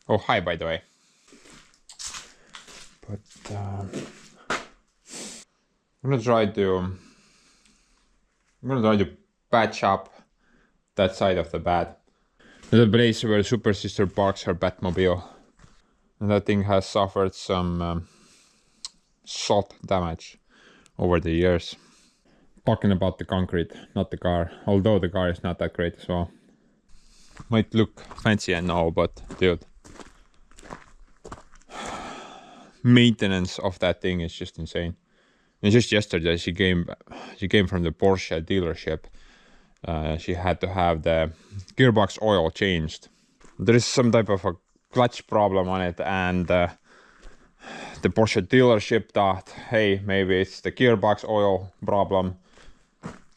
Oh, hi, by the way. But I'm gonna try to patch up that side of the bed. The place where Super Sister parks her Batmobile, and that thing has suffered some salt damage over the years. Talking about the concrete, not the car, although the car is not that great as well. Might look fancy and all, but dude, maintenance of that thing is just insane. And just yesterday she came from the Porsche dealership. She had to have the gearbox oil changed. There is some type of a clutch problem on it, and the Porsche dealership thought, hey, maybe it's the gearbox oil problem,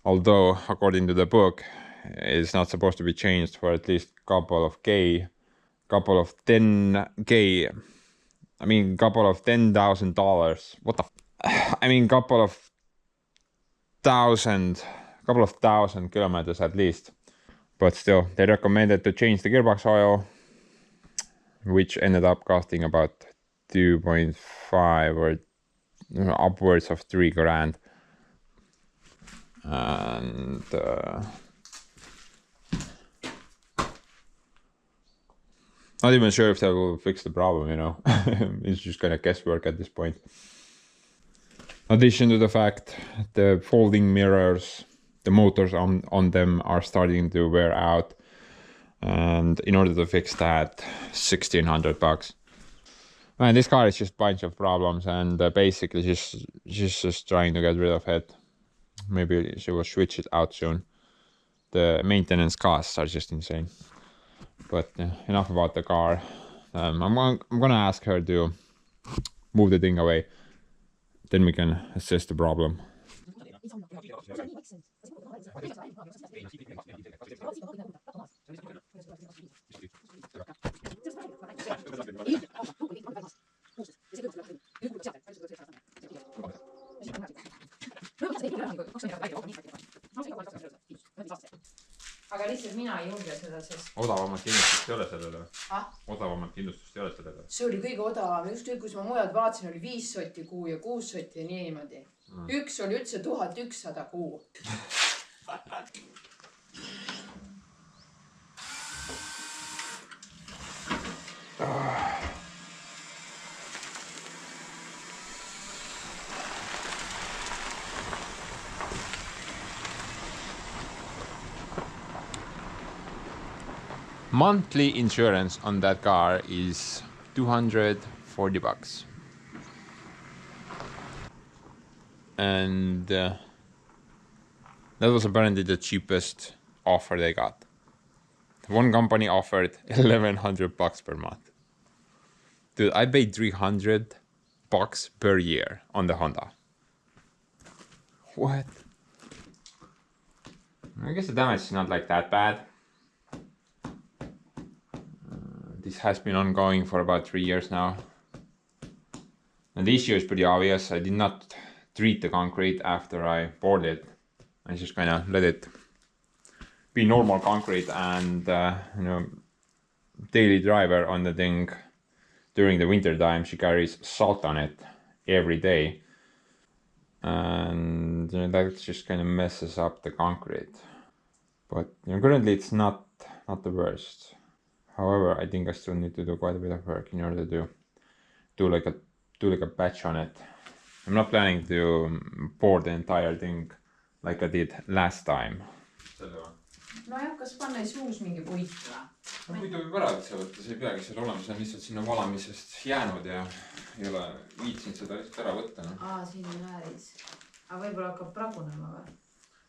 although according to the book it's not supposed to be changed for at least couple of $10,000. What the couple of thousand kilometers at least. But still, they recommended to change the gearbox oil, which ended up costing about 2.5 or upwards of $3,000. And not even sure if that will fix the problem, you know. It's just kind of guesswork at this point. In addition to the fact the folding mirrors, the motors on them are starting to wear out, and in order to fix that, $1,600. Man, this car is just a bunch of problems, and basically she's just trying to get rid of it. Maybe she will switch it out soon. The maintenance costs are just insane. But enough about the car. I'm gonna ask her to move the thing away. Then we can assess the problem. aga lihtsalt mina ei julge seda, sest Odavamat kindlustust ei ole sellele. Odavamat kindlustust ei ole sellele. see oli kõige odavam, ükskõik kus ma mujalt vaatasin, oli 5 sotti kuu ja 6 sotti ja niimoodi. Üks oli üldse 1100 kuu. Monthly insurance on that car is $240. And that was apparently the cheapest offer they got. One company offered $1,100 per month. Dude, I paid $300 per year on the Honda. What? I guess the damage is not like that bad. This has been ongoing for about 3 years now. And the issue is pretty obvious. I did not treat the concrete after I poured it. I just kind of let it be normal concrete, and daily driver on the thing during the winter time, she carries salt on it every day, and that just kind of messes up the concrete. But currently it's not the worst. However, I think I still need to do quite a bit of work in order to do like a patch on it. I'm not planning to pour the entire thing like I did last time. Nojah, kas panna siis uus mingi puit või? No puidu võib ära üldse võtta, see ei peagi seal olema, see on lihtsalt sinna valamisest jäänud ja ei ole viitsinud seda lihtsalt ära võtta. Siin on ääris. Aga võib-olla hakkab pragunema või?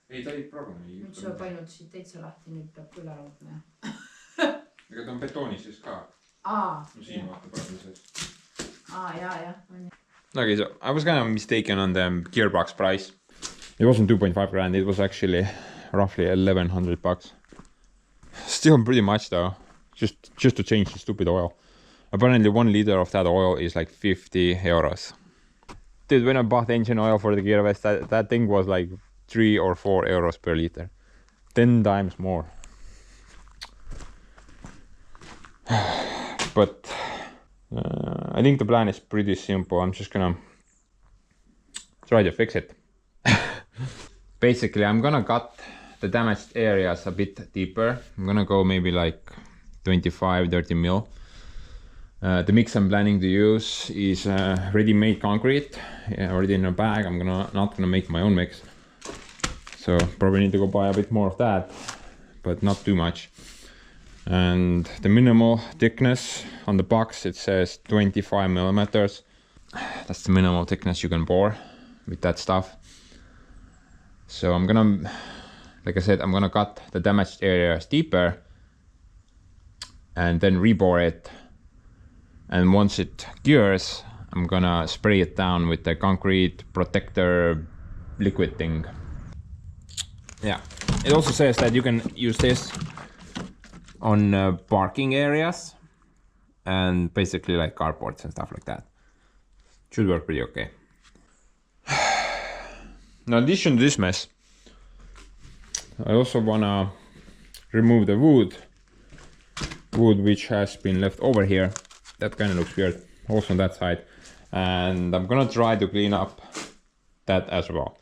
Ei, ta ei pragune. Nüüd sa painud siit täitsa lahti, nüüd peab küll ära võtma. Ega ta on betooni siis ka. No siin vaata praguses. Jah. Okay, so I was kind of mistaken on the gearbox price. It wasn't $2,500, it was actually roughly $1,100. Still pretty much though, just to change the stupid oil. Apparently 1 liter of that oil is like €50. Dude, when I bought engine oil for the gearvest, that thing was like €3 or €4 per liter. 10 times more. But I think the plan is pretty simple. I'm just gonna try to fix it. Basically, I'm gonna cut the damaged areas a bit deeper. I'm gonna go maybe like 25-30 mil. The mix I'm planning to use is ready-made concrete, already in a bag. I'm not gonna make my own mix, so probably need to go buy a bit more of that, but not too much. And the minimal thickness on the box, it says 25 millimeters. That's the minimal thickness you can bore with that stuff. So I'm gonna, like I said, I'm gonna cut the damaged areas deeper and then rebore it. And once it cures, I'm gonna spray it down with the concrete protector liquid thing. Yeah, it also says that you can use this on parking areas and basically like carports and stuff like that. Should work pretty okay. In addition to this mess, I also wanna remove the wood which has been left over here. That kind of looks weird, also on that side. And I'm gonna try to clean up that as well.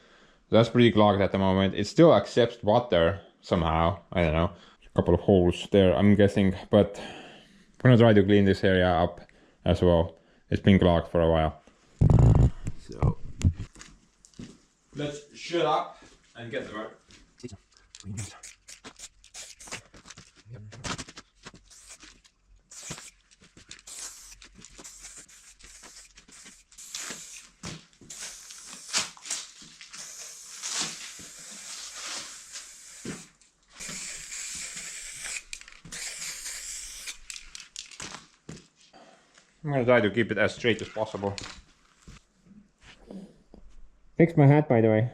That's pretty clogged at the moment. It still accepts water somehow, I don't know. A couple of holes there, I'm guessing, but I'm gonna try to clean this area up as well. It's been clogged for a while. So let's shut up and get to work. I'm gonna try to keep it as straight as possible. Fixed my hat, by the way.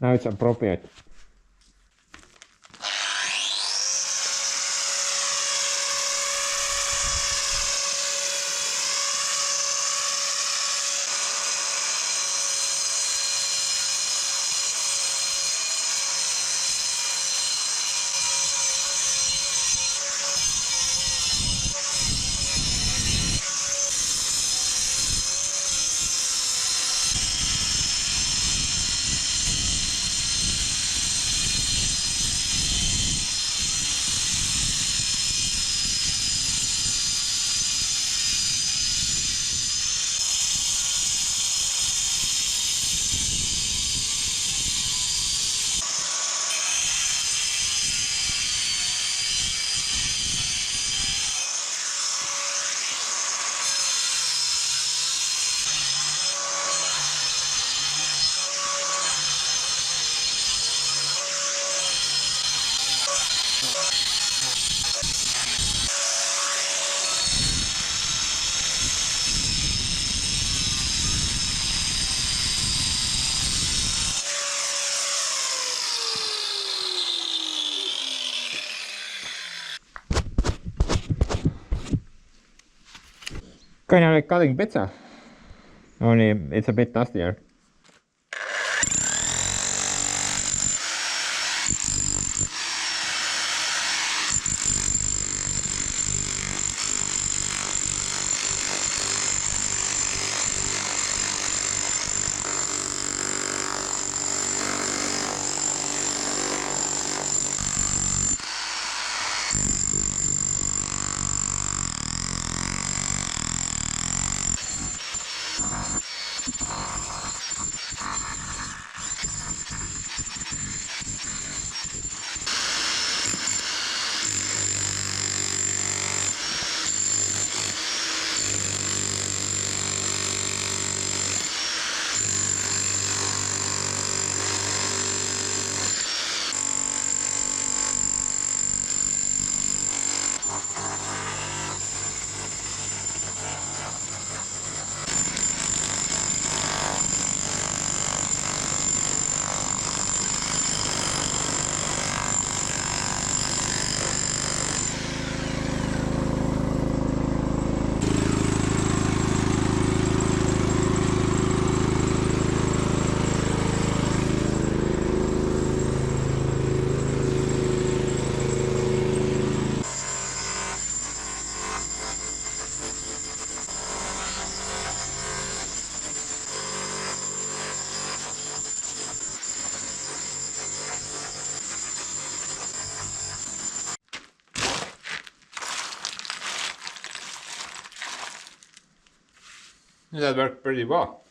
Now it's appropriate. Kind of like cutting pizza, only it's a bit nastier. That worked pretty well.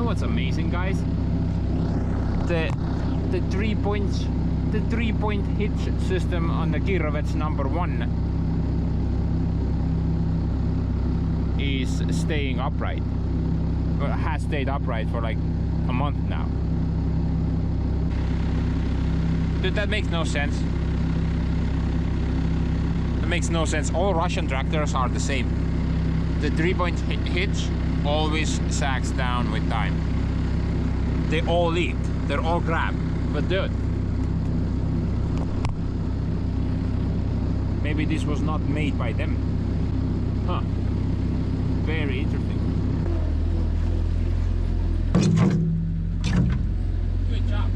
What's amazing, guys? The 3-point hitch system on the Kirovets #1 is staying upright. Well, has stayed upright for like a month now. Dude, that makes no sense. That makes no sense. All Russian tractors are the same. The 3-point hitch always sags down with time. They all leak. They're all crap. But dude, maybe this was not made by them. Huh. Very interesting. Good job.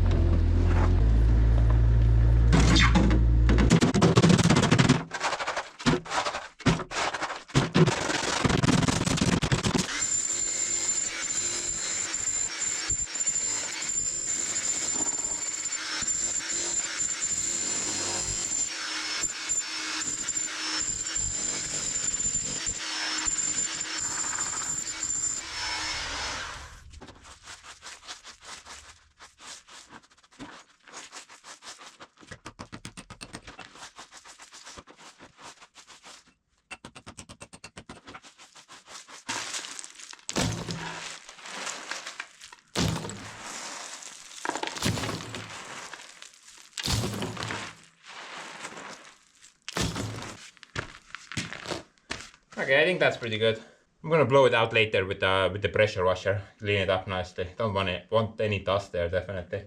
Okay, I think that's pretty good. I'm gonna blow it out later with the pressure washer, clean it up nicely. Don't want any dust there, definitely.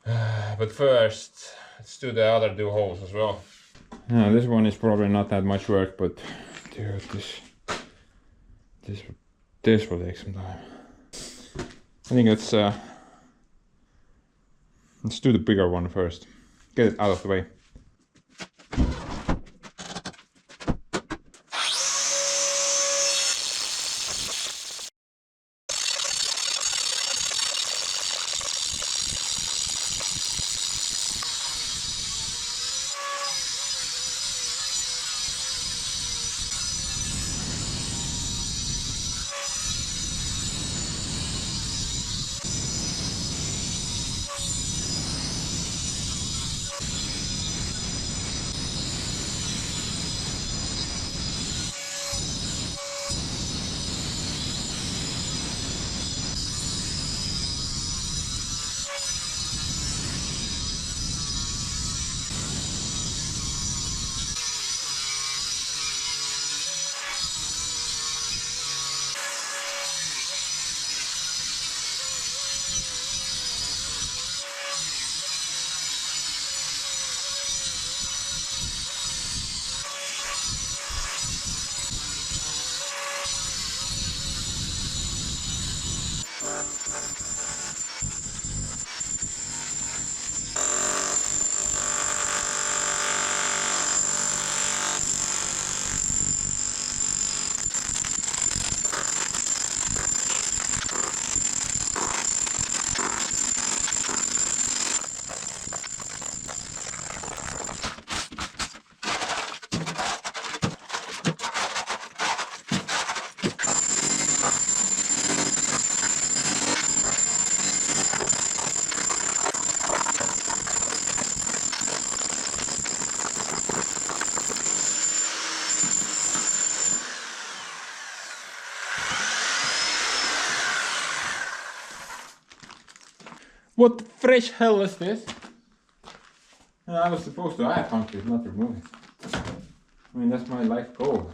But first, let's do the other two holes as well. Yeah, this one is probably not that much work, but dude, this will take some time. I think let's do the bigger one first. Get it out of the way. What the fresh hell is this? I was supposed to add concrete, not remove it. I mean, that's my life goal.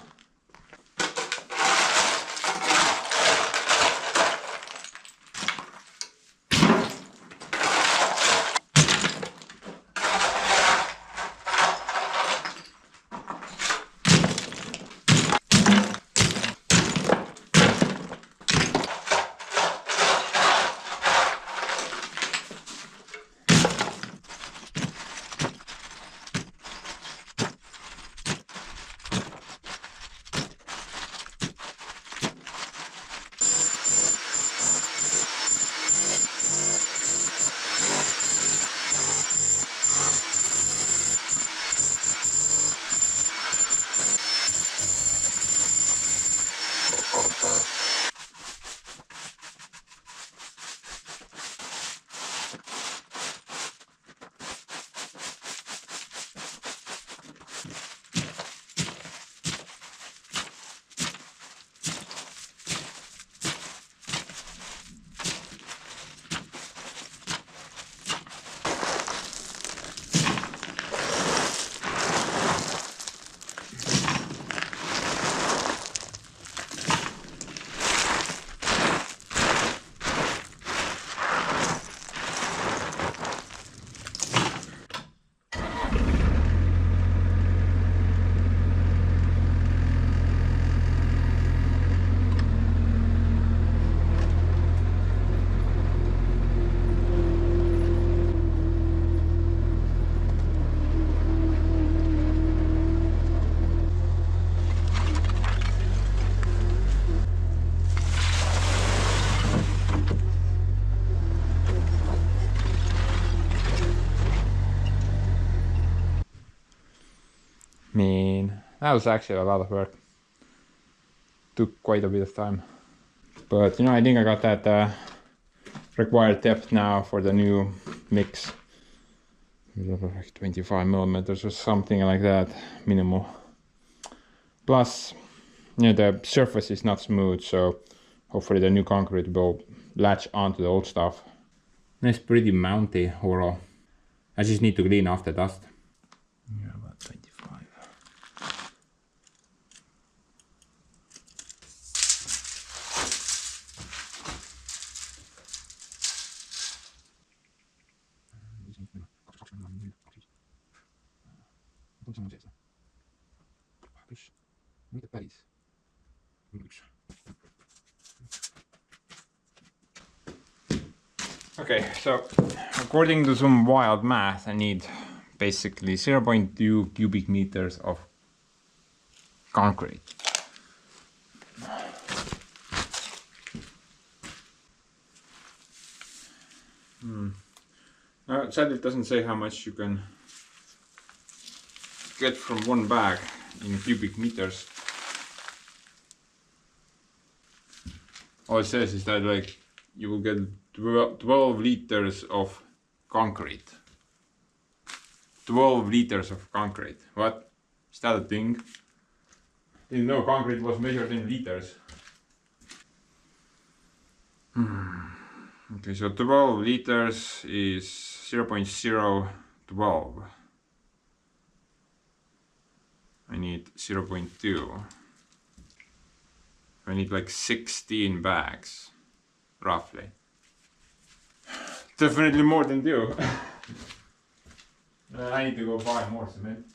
Man, that was actually a lot of work. Took quite a bit of time. But you know, I think I got that required depth now for the new mix. Like 25 millimeters or something like that, minimal. Plus, you know, the surface is not smooth, so hopefully the new concrete will latch onto the old stuff. It's pretty mounty overall. I just need to clean off the dust. Yeah, about 25. Okay, so according to some wild math, I need basically 0.2 cubic meters of concrete. Sadly, it doesn't say how much you can get from one bag in cubic meters. All it says is that like you will get 12 liters of concrete. 12 liters of concrete. What? Is that a thing? Didn't know concrete was measured in liters. Okay, so 12 liters is 0.012. I need 0.2. I need like 16 bags, roughly. Definitely more than two. I need to go buy more cement.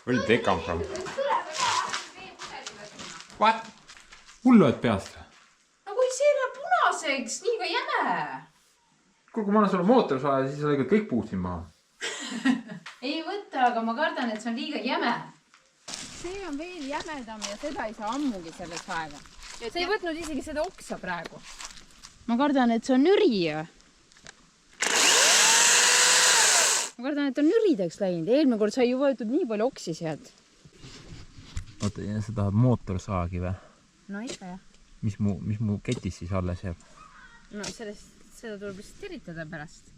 Where did they come from? What? Hulluad peast? No kui see läheb punaseks, liiga jäme. Kuule, kui ma annan sulle mootorsaagi, siis sa lõigad kõik puud siin maha. Ei võta, aga ma kardan, et see on liiga jäme. See on veel jämedam ja seda ei saa ammugi selles aega. See ei võtnud isegi seda oksa praegu. Ma kardan, et see on nüri. Ma kardan, et on nürideks läinud. Eelmine kord sai ju võetud nii palju oksi sealt. Oota, ja sa tahad mootorsaagi või? No ikka jah. Mis mu ketis siis alles jääb? No seda tuleb lihtsalt teritada pärast.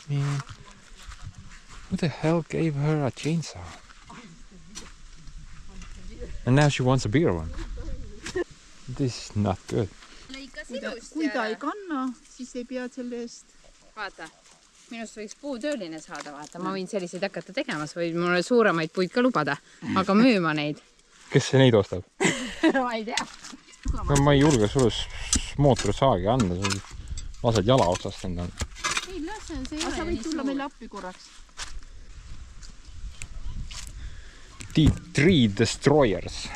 Man, who the hell gave her a chainsaw? And now she wants a bigger one. This is not good. Kui ta ei kanna, siis ei pea selle eest. Vaata, minust võiks puutööline saada, vaata. Ma võin selliseid hakata tegema, sa võid mulle suuremaid puid ka lubada, aga müüma neid. Kes see neid ostab? Ma ei tea. No, ma ei julge sulle mootorsaagi anda, sa lased jala otsast endale. Ei, lase, see ei Aga ole sa nii võid tulla suur. meil appi korraks. The 3 destroyers.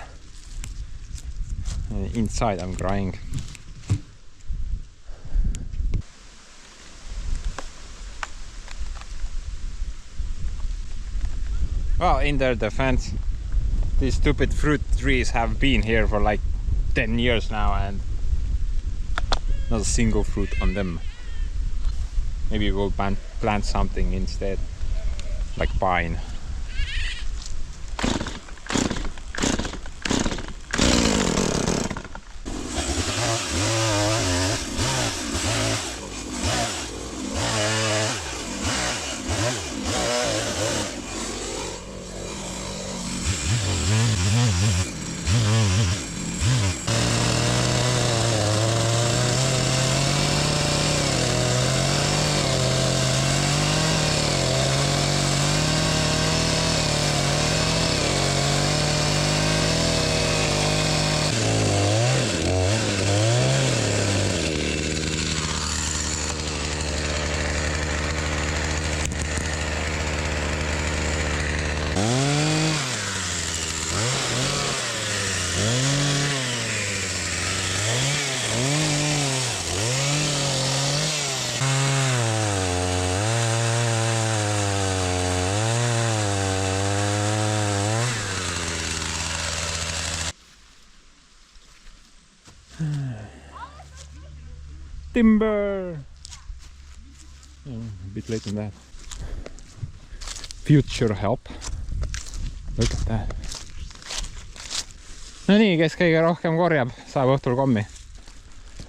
Inside I'm crying. Well, in their defense, these stupid fruit trees have been here for like 10 years now and not a single fruit on them. Maybe we'll plant something instead, like pine. Timber! Oh, a bit late on that. Future help. Look at that. No nii, kes kõige rohkem korjab, saab õhtul kommi.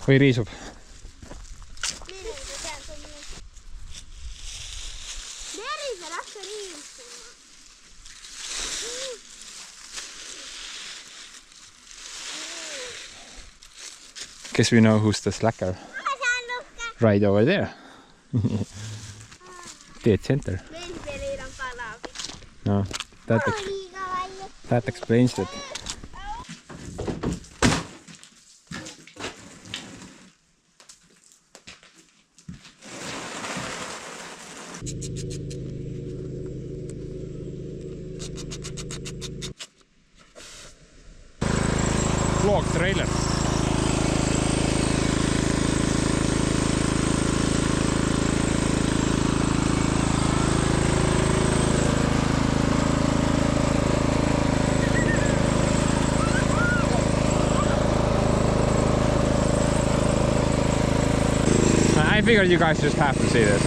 Või riisub. Guess we know who's the slacker. Right over there. Dead center. No, that explains it. Vlog trailer. I figured you guys just have to see this.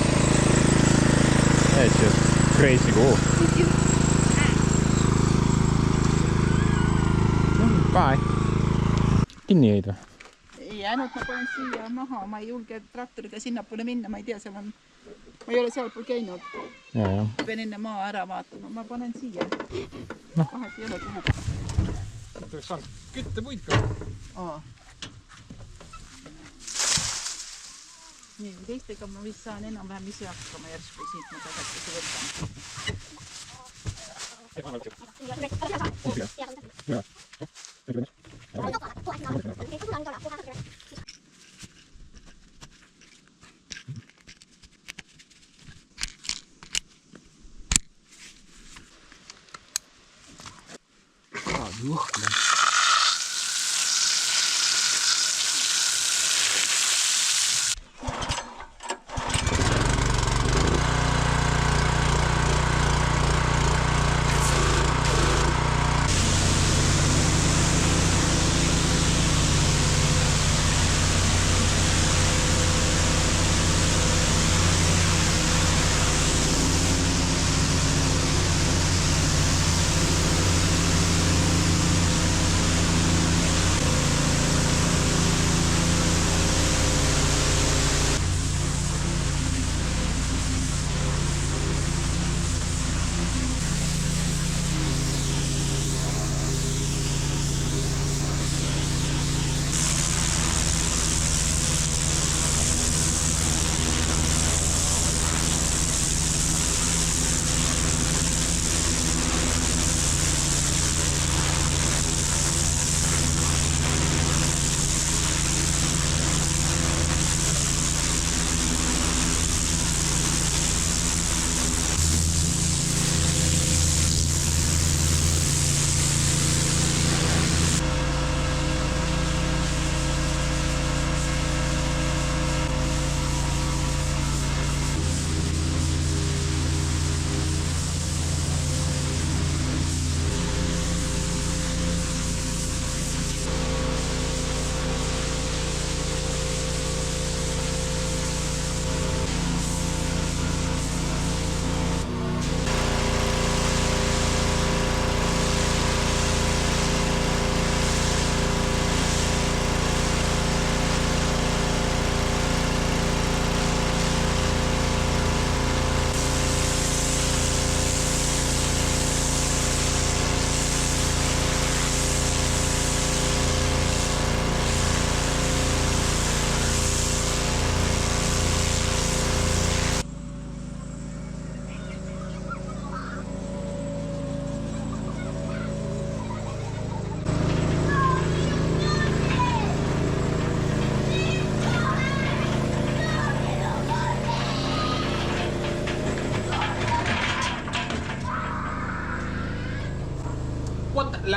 It's just crazy cool. Bye. Kinni jäid või? Ei jäänud, ma panen siia maha, ma ei julge traktoriga sinnapoole minna, ma ei tea, seal on, ma ei ole sealpool käinud. Ja. Pean enne maa ära vaatama, ma panen siia. No. Vahet ei ole kuhu. Oleks saanud küttepuid ka. Nii, teistega ma vist saan enam-vähem ise hakkama järsku siit, ma tagasi võtan.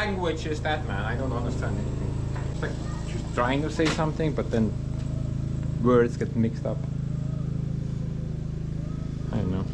language is that, man? I don't understand anything. It's like she's trying to say something, but then words get mixed up. I don't know.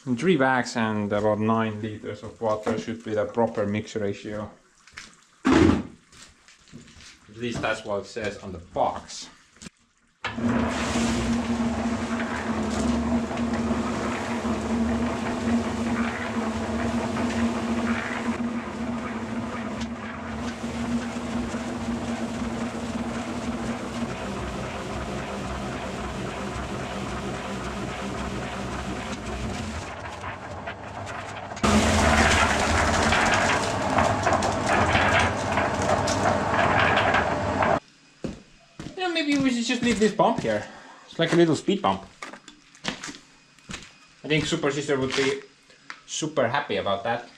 And 3 bags and about 9 liters of water should be the proper mix ratio. At least that's what it says on the box. Maybe we should just leave this bump here. It's like a little speed bump. I think Super Sister would be super happy about that.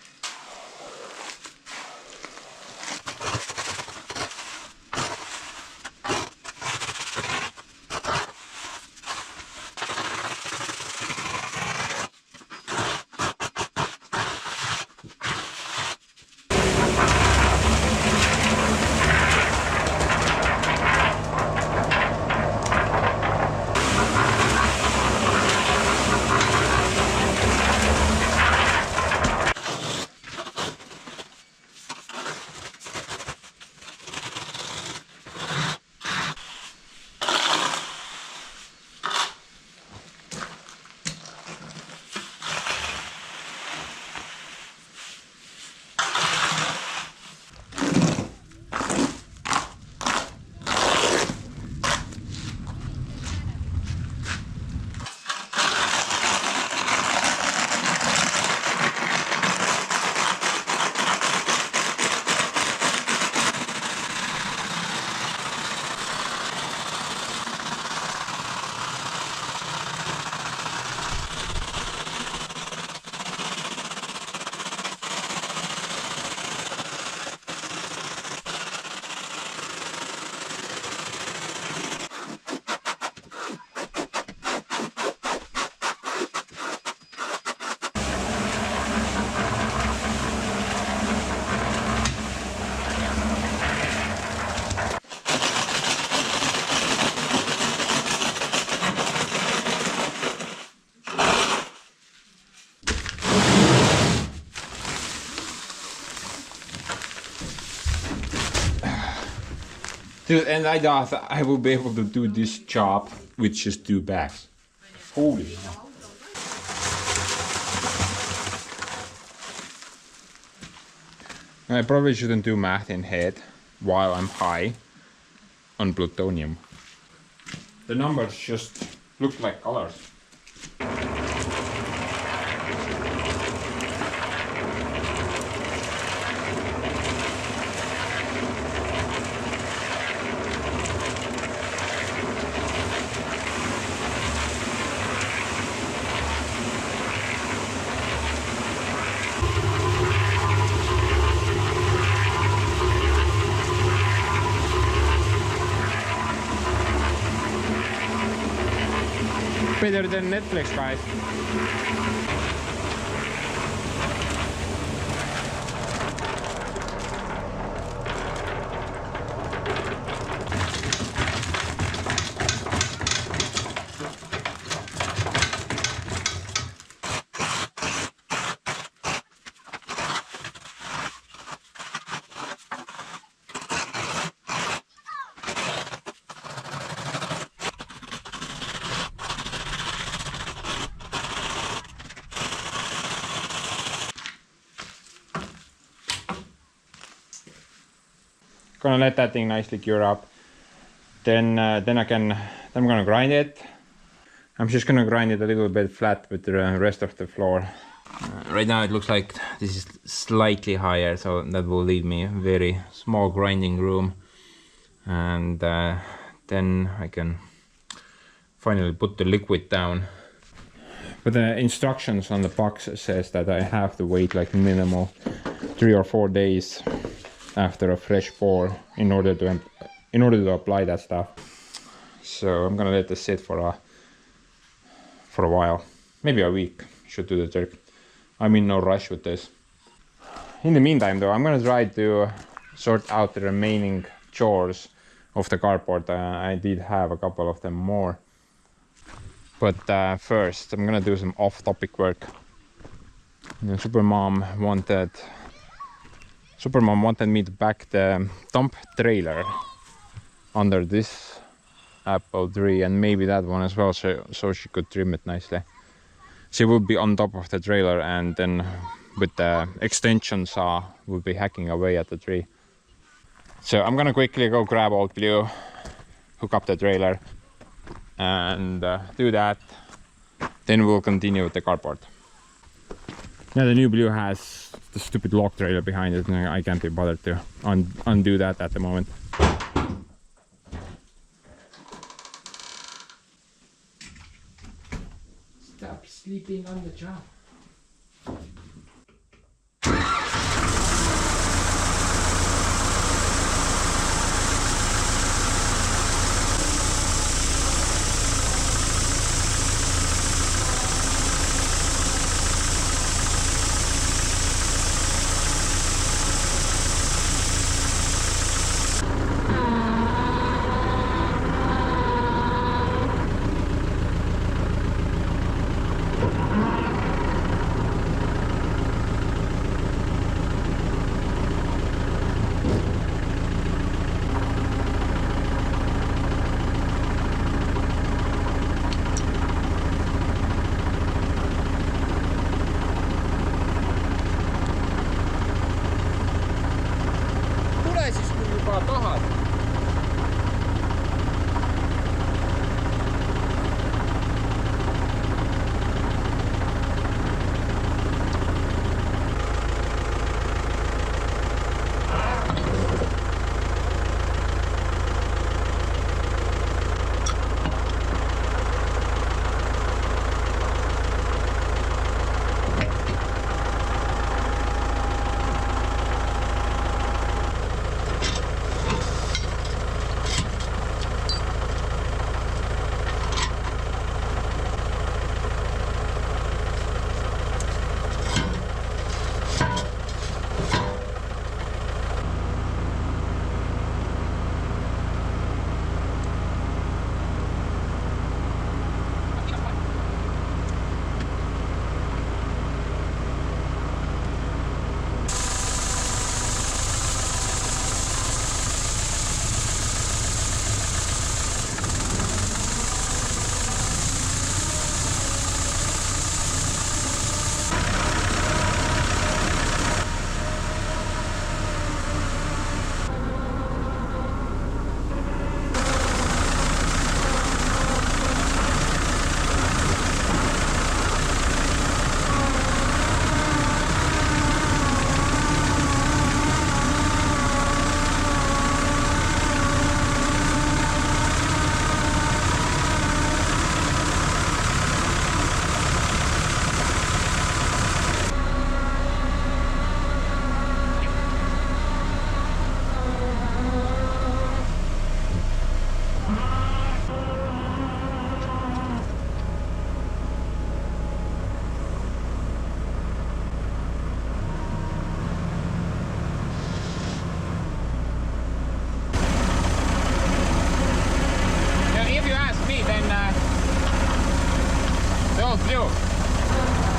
Dude, and I thought I would be able to do this job with just 2 bags. Holy hell. I probably shouldn't do math in head while I'm high on plutonium. The numbers just look like colors. Better than Netflix, guys. Gonna let that thing nicely cure up. Then I'm gonna grind it. I'm just gonna grind it a little bit flat with the rest of the floor. Right now it looks like this is slightly higher, so that will leave me a very small grinding room. And then I can finally put the liquid down. But the instructions on the box says that I have to wait like minimal 3 or 4 days after a fresh pour in order to apply that stuff. So I'm gonna let this sit for a while, maybe a week. Should do the trick. I'm in no rush with this. In the meantime though, I'm gonna try to sort out the remaining chores of the carport. I did have a couple of them more. But first, I'm gonna do some off-topic work. Supermom wanted me to back the dump trailer under this apple tree and maybe that one as well, so she could trim it nicely. She would be on top of the trailer and then with the extension saw would be hacking away at the tree. So I'm gonna quickly go grab old blue, hook up the trailer and do that. Then we'll continue with the carport. Now the new blue has the stupid log trailer behind it and I can't be bothered to undo that at the moment. Stop sleeping on the job.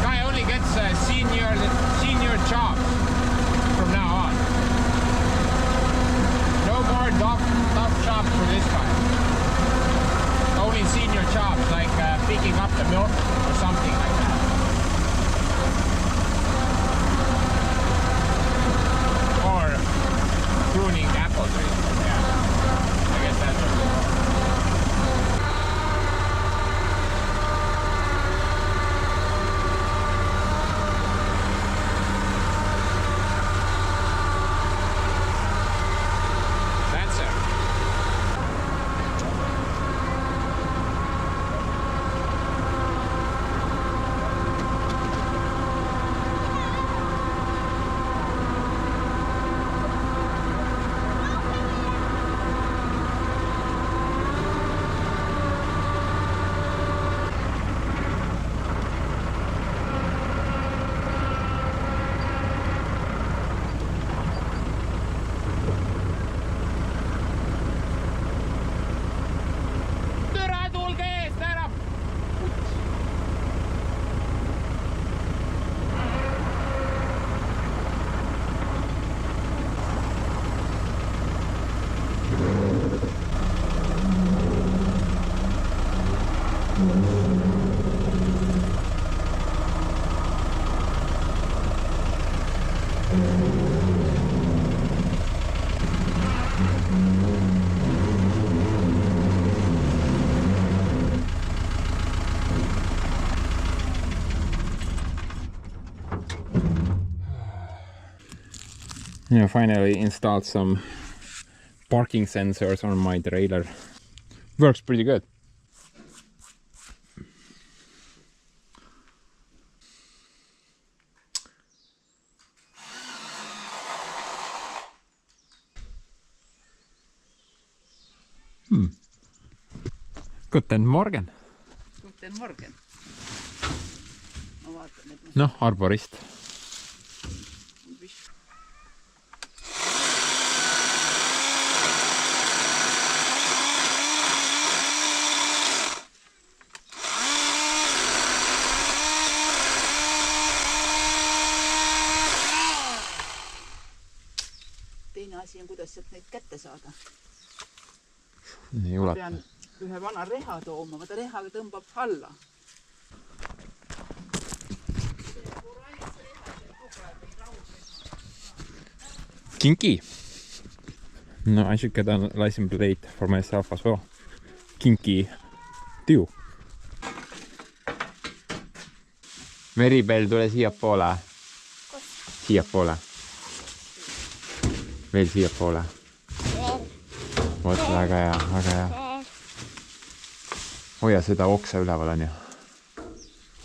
Guy only gets senior chops from now on. No more top chops for this guy. Only senior chops, like picking up the milk or something like that. Or pruning apple trees. Yeah, finally installed some parking sensors on my trailer. Works pretty good. Guten Morgen. Guten Morgen. Ma vaatan, et Noh, arborist. teine asi on, kuidas sealt neid kätte saada. Ei Ma ulata. pean ühe vana reha tooma, vaata rehaga tõmbab alla. Kinky. No, I should get a license plate for myself as well. Kinky tiu. Meribel, tule siiapoole. Siiapoole. Veel siiapoole. Vot, väga hea, väga hea. Hoia seda oksa üleval on ju.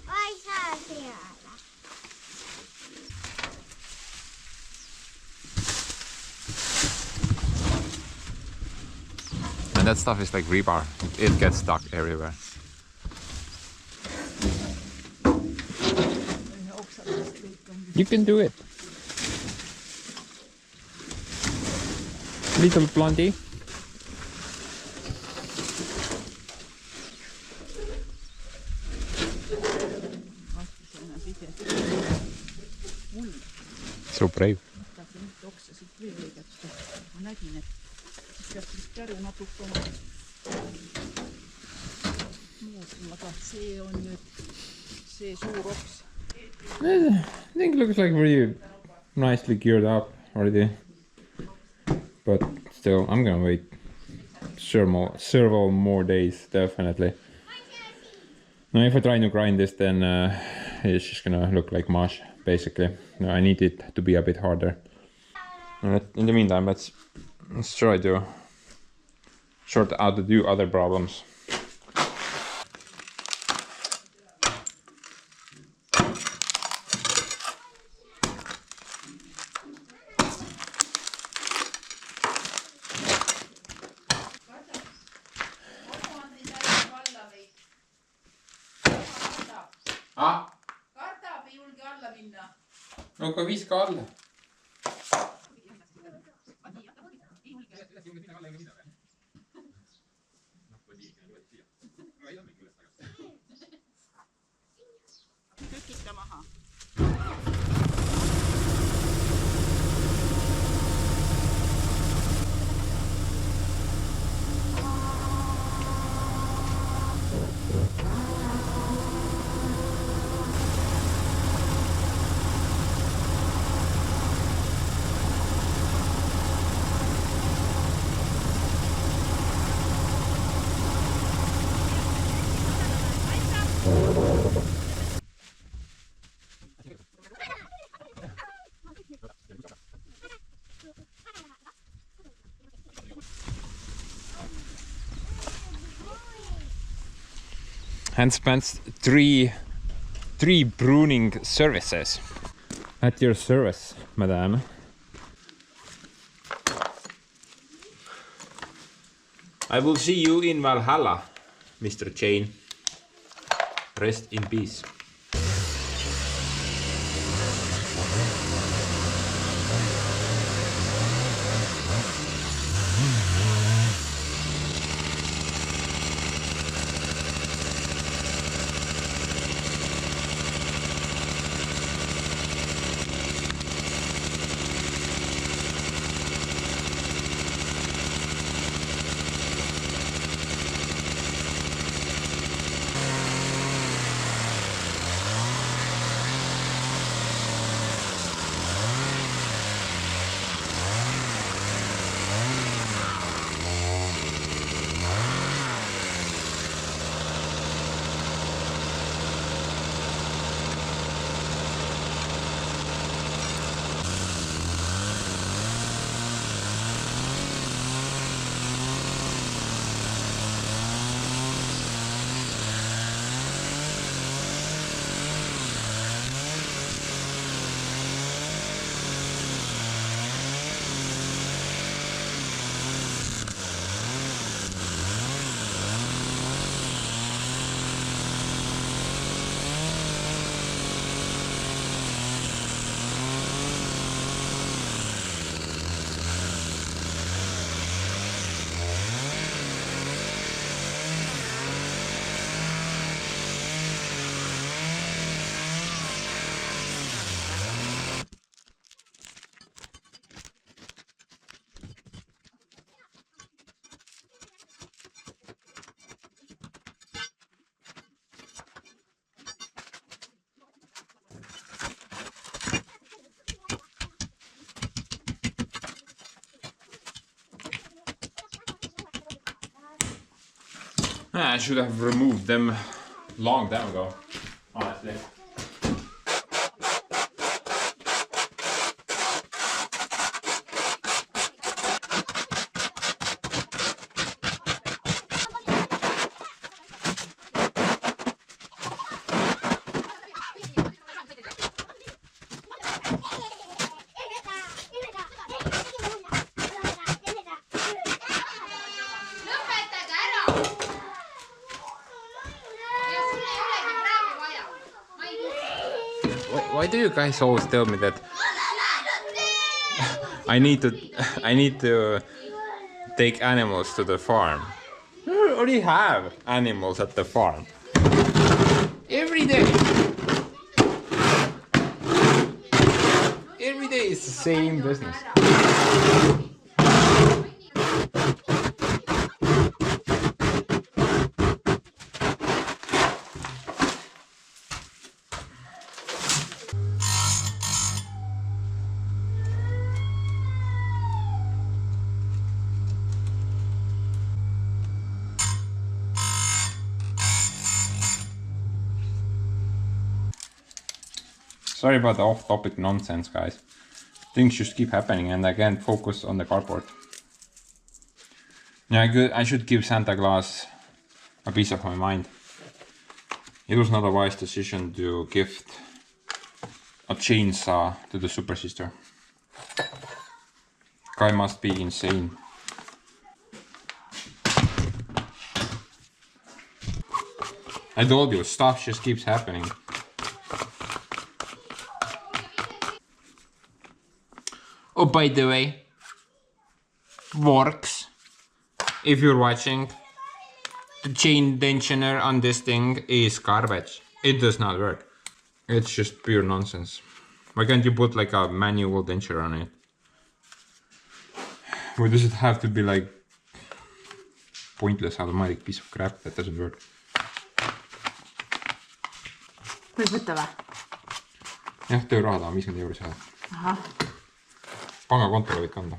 Ma ei saa peale. And that stuff is like rebar. It gets stuck everywhere. You can do it. Little blondie. So brave. Tahtsin ühte oksa siit veel lõigata. Ma nägin, et siis peaks vist käru natukene muutma, aga see on nüüd see suur oks. I think it looks like really nicely geared up already. But still, I'm gonna wait several more days, definitely. Now, if I try to grind this, then it's just gonna look like mush, basically. No, I need it to be a bit harder. In the meantime, let's try to sort out to do other problems. Kardab, ei julge alla minna. No aga viska alla. Tükita maha. And spent three pruning services. At your service, madame. I will see you in Valhalla, Mr. Jane. Rest in peace. I should have removed them long time ago, honestly. lõpetage ära! Ja sul ei olegi praegu vaja. Ma ei viitsi. Why do you guys always tell me that I need to take animals to the farm? We already have animals at the farm. Every day. Every day is the same business. Sorry about the off-topic nonsense, guys. Things just keep happening and I can't focus on the carport. Yeah, I should give Santa Claus a piece of my mind. It was not a wise decision to gift a chainsaw to the super sister. Guy must be insane. I told you, stuff just keeps happening. Oh, by the way, works. If you're watching, the chain tensioner on this thing is garbage. It does not work. It's just pure nonsense. Why can't you put like a manual denture on it? Or does it have to be like pointless automatic piece of crap that doesn't work? Võib võtta või? jah, tööraha taha 50 € saada. Ahah. Pangakontole võid kanda.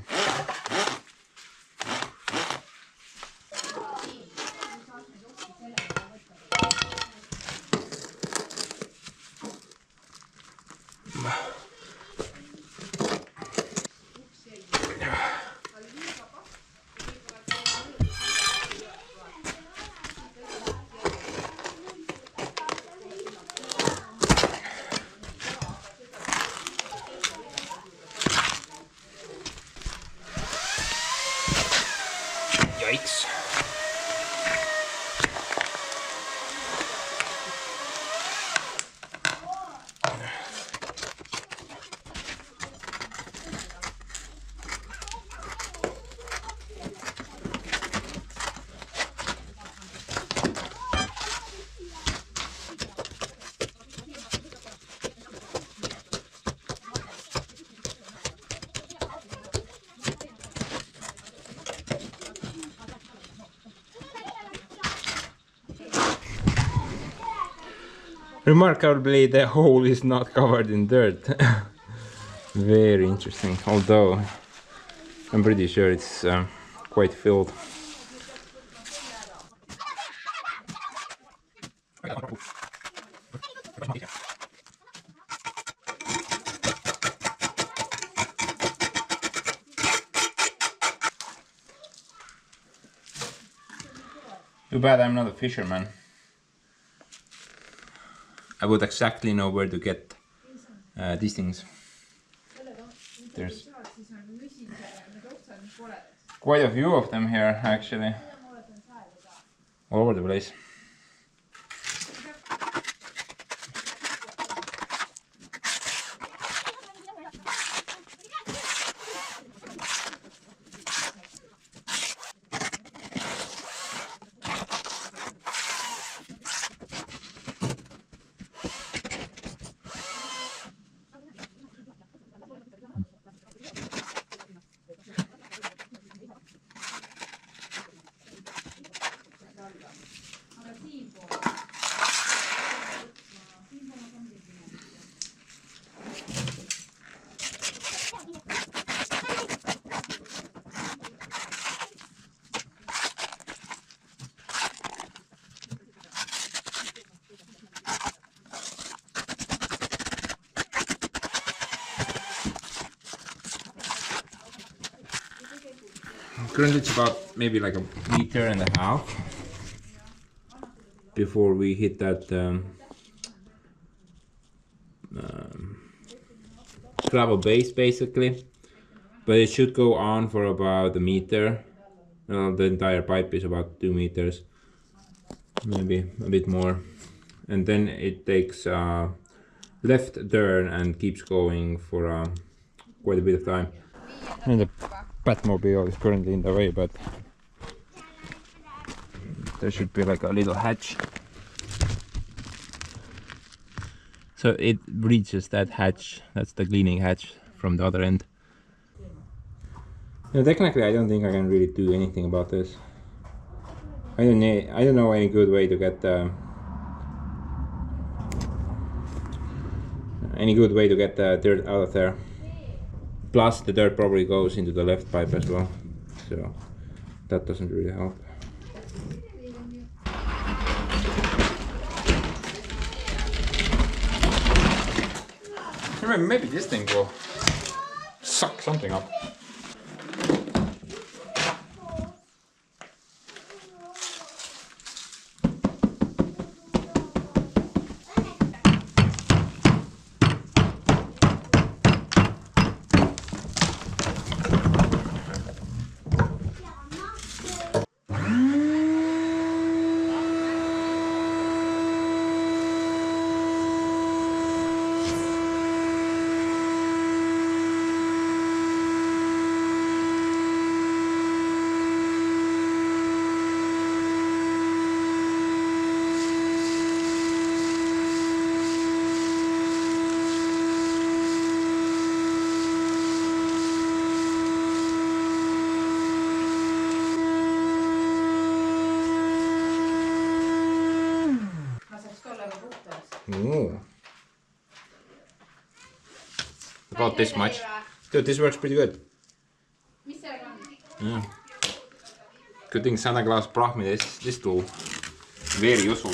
Yikes. Remarkably, the hole is not covered in dirt. Very interesting, although I'm pretty sure it's quite filled. Too bad I'm not a fisherman. I would exactly know where to get these things. There's quite a few of them here, actually, all over the place. Currently it's about maybe like a meter and a half before we hit that gravel base basically, but it should go on for about a meter. The entire pipe is about 2 meters, maybe a bit more, and then it takes left turn and keeps going for quite a bit of time. And the Batmobile is currently in the way, but there should be like a little hatch. So it reaches that hatch, that's the cleaning hatch from the other end. Now, technically I don't think I can really do anything about this. I don't know any good way to get the dirt out of there. Plus the dirt probably goes into the left pipe as well, so that doesn't really help. Maybe this thing will suck something up. Ooh. About this much. Dude, this works pretty good. Yeah. Good thing Santa Claus brought me this tool. Very useful.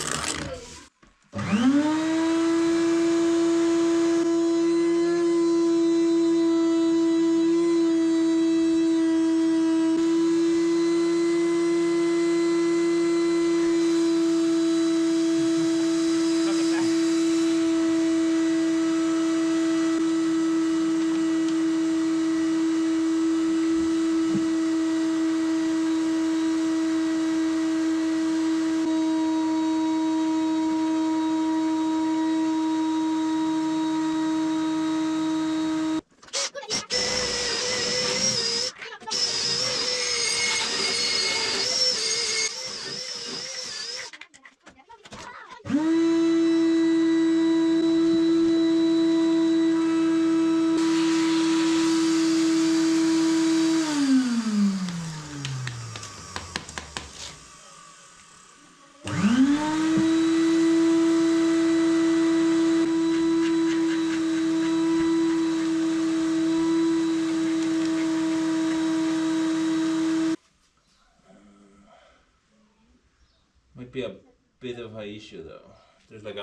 Might be a bit of an issue though. There's like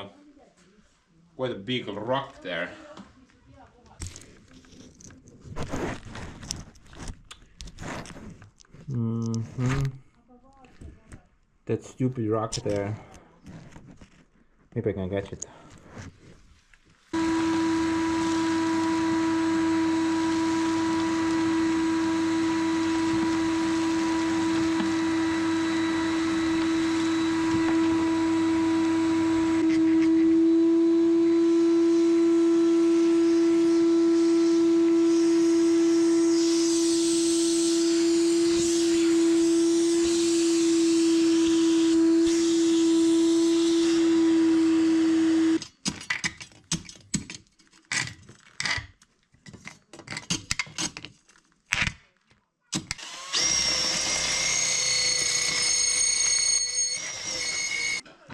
quite a big rock there. That stupid rock there. Maybe I can catch it.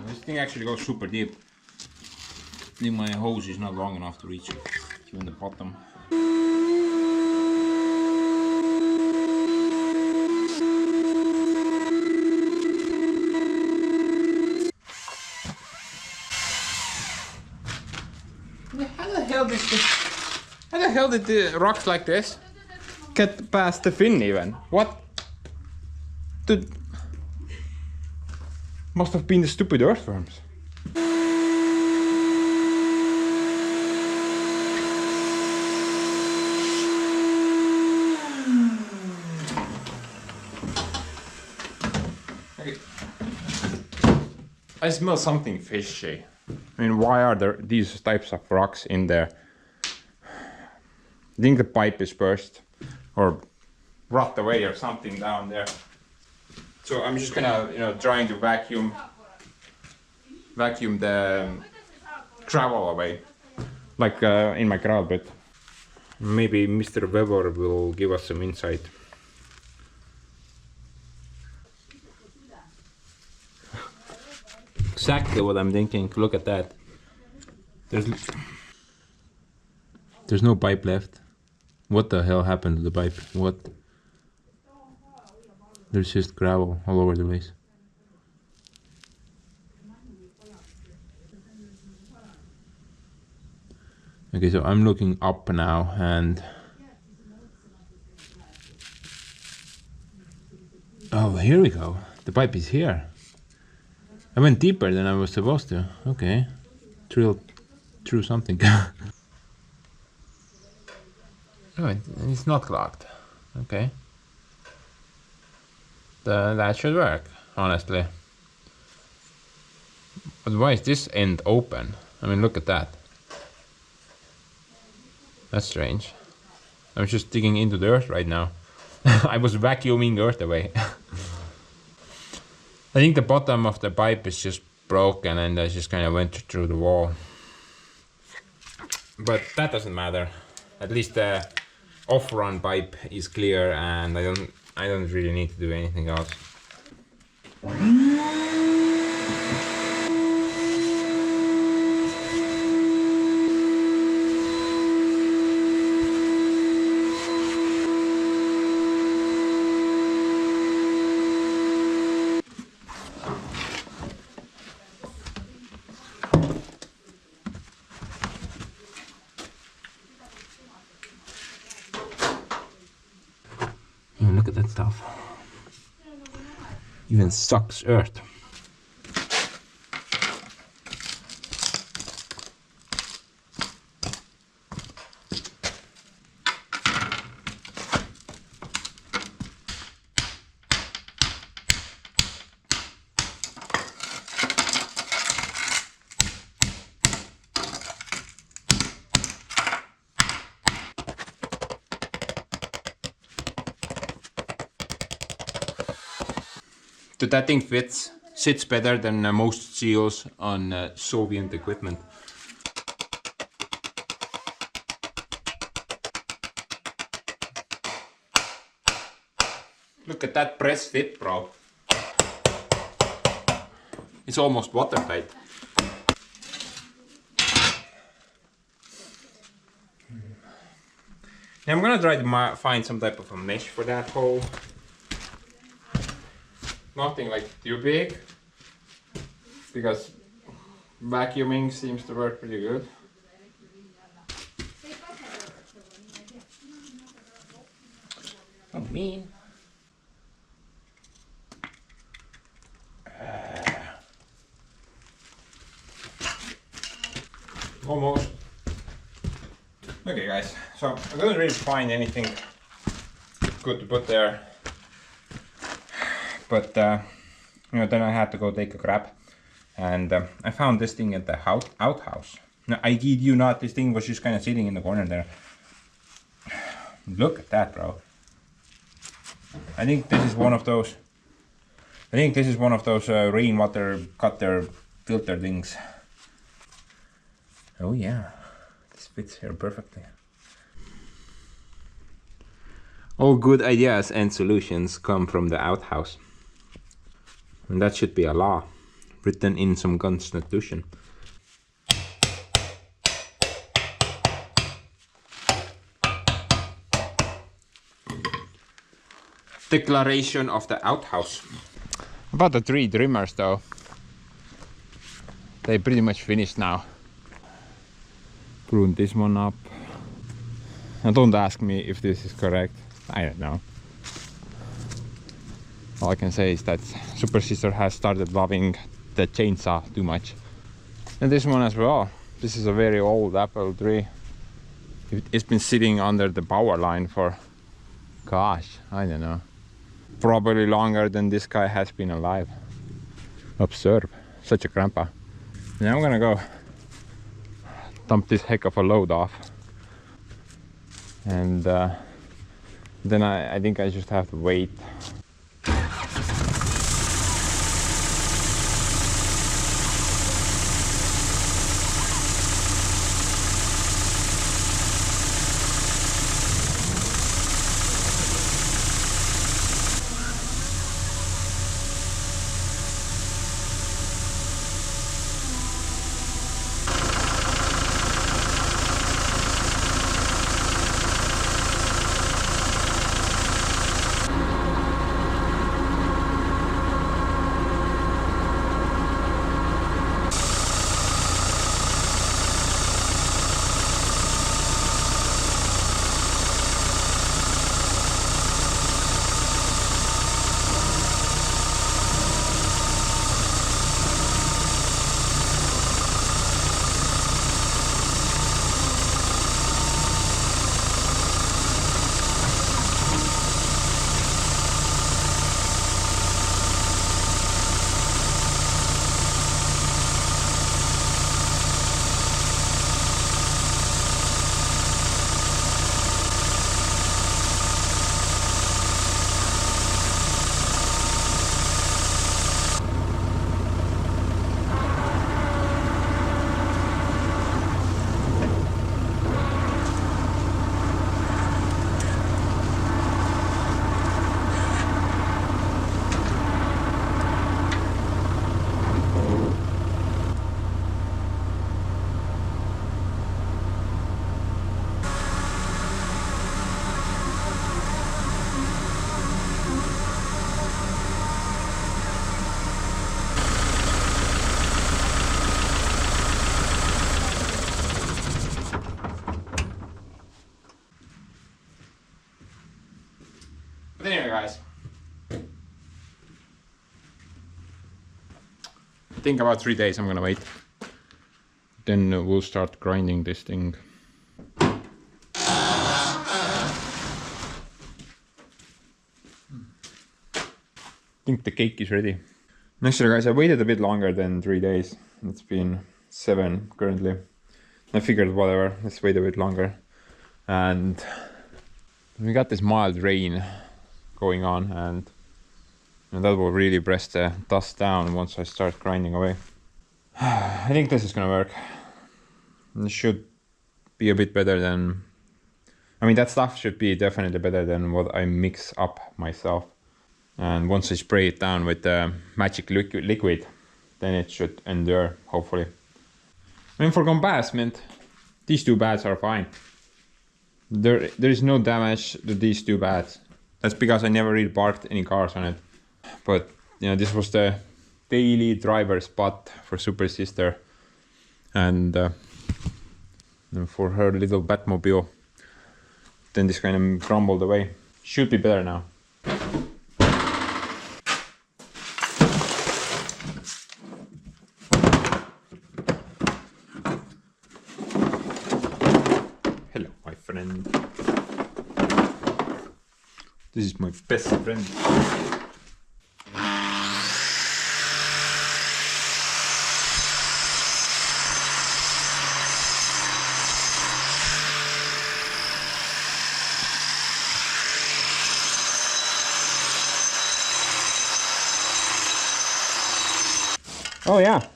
This thing actually goes super deep. I think my hose is not long enough to reach even the bottom. How the hell did the rocks like this get past the fin even? What? Dude, must have been the stupid earthworms. Okay. I smell something fishy. I mean, why are there these types of rocks in there? I think the pipe is burst or rot away or something down there. So I'm just gonna, you know, trying to vacuum the gravel away, like in my gravel pit. Maybe Mr. Weber will give us some insight. Exactly what I'm thinking. Look at that. There's no pipe left. What the hell happened to the pipe? What? There's just gravel all over the place. Okay, so I'm looking up now and... Oh, here we go. The pipe is here. I went deeper than I was supposed to. Okay. Drilled through something. Oh, it's not clogged. Okay. That should work, honestly. But why is this end open? I mean, look at that. That's strange. I'm just digging into the earth right now. I was vacuuming earth away. I think the bottom of the pipe is just broken and I just kind of went through the wall. But that doesn't matter. At least the off-run pipe is clear and I don't really need to do anything else. Look at that stuff. Even sucks earth. That thing sits better than most seals on Soviet equipment. Look at that press fit, bro. It's almost watertight. Now I'm gonna try to find some type of a mesh for that hole. Nothing like too big, because vacuuming seems to work pretty good. Oh, mean. Almost. Okay, guys, so I couldn't really find anything good to put there. But you know, then I had to go take a crap, and I found this thing at the outhouse. Now, I kid you not, this thing was just kind of sitting in the corner there. Look at that, bro. I think this is one of those. Rainwater cutter filter things. Oh yeah, this fits here perfectly. All good ideas and solutions come from the outhouse. And that should be a law, written in some constitution. Declaration of the outhouse. About the 3 trimmers though. They pretty much finished now. Prune this one up. Now don't ask me if this is correct. I don't know. All I can say is that Super Sister has started loving the chainsaw too much. And this one as well. This is a very old apple tree. It's been sitting under the power line for, gosh, I don't know, probably longer than this guy has been alive. Observe, such a grandpa. Now I'm gonna go dump this heck of a load off, and then I think I just have to wait. But anyway, guys, I think about 3 days I'm gonna wait. Then we'll start grinding this thing. I think the cake is ready. Actually, guys, I waited a bit longer than 3 days. It's been 7 currently. I figured whatever, let's wait a bit longer. And we got this mild rain going on, and that will really press the dust down once I start grinding away. I think this is gonna work. It should be a bit better than, I mean, that stuff should be definitely better than what I mix up myself. And once I spray it down with the magic liquid, then it should endure, hopefully. I mean, for comparison, these two bats are fine. There is no damage to these two bats. That's because I never really parked any cars on it. But, you know, this was the daily driver spot for Super Sister. And for her little Batmobile. Then this kind of crumbled away. Should be better now. Hello, my friend. This is my best friend. Oh yeah.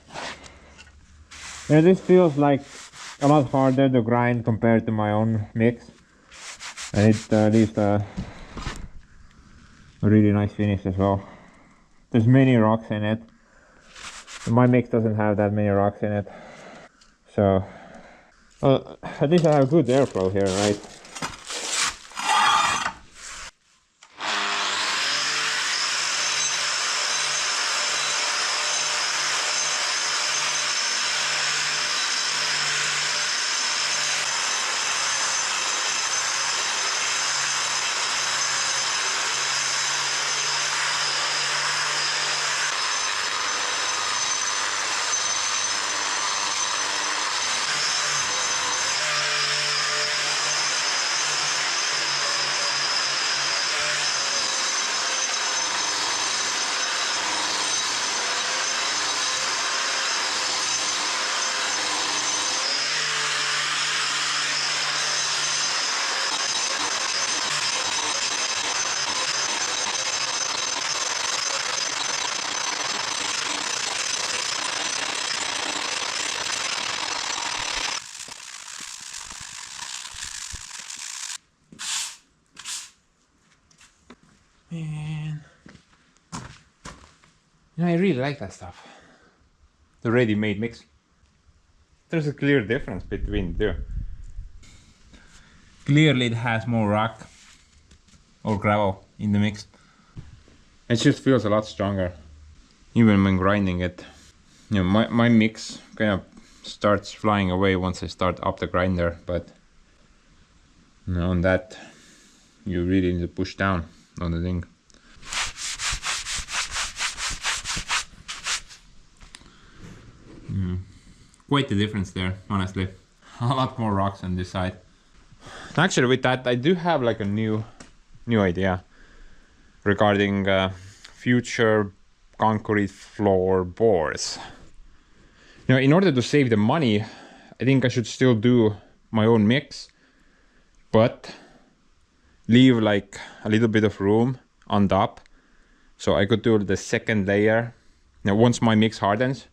Yeah, this feels like a lot harder to grind compared to my own mix. And it leaves a really nice finish as well. There's many rocks in it. My mix doesn't have that many rocks in it. So, at least I have good airflow here, right? I really like that stuff. The ready-made mix. There's a clear difference between the two. Clearly it has more rock or gravel in the mix. It just feels a lot stronger, even when grinding it. You know, my mix kind of starts flying away once I start up the grinder, but you know, on that you really need to push down on the thing. Quite the difference there, honestly. A lot more rocks on this side. Actually, with that, I do have like a new idea regarding future concrete floorboards. You know, in order to save the money, I think I should still do my own mix, but leave like a little bit of room on top, so I could do the second layer. Now, once my mix hardens,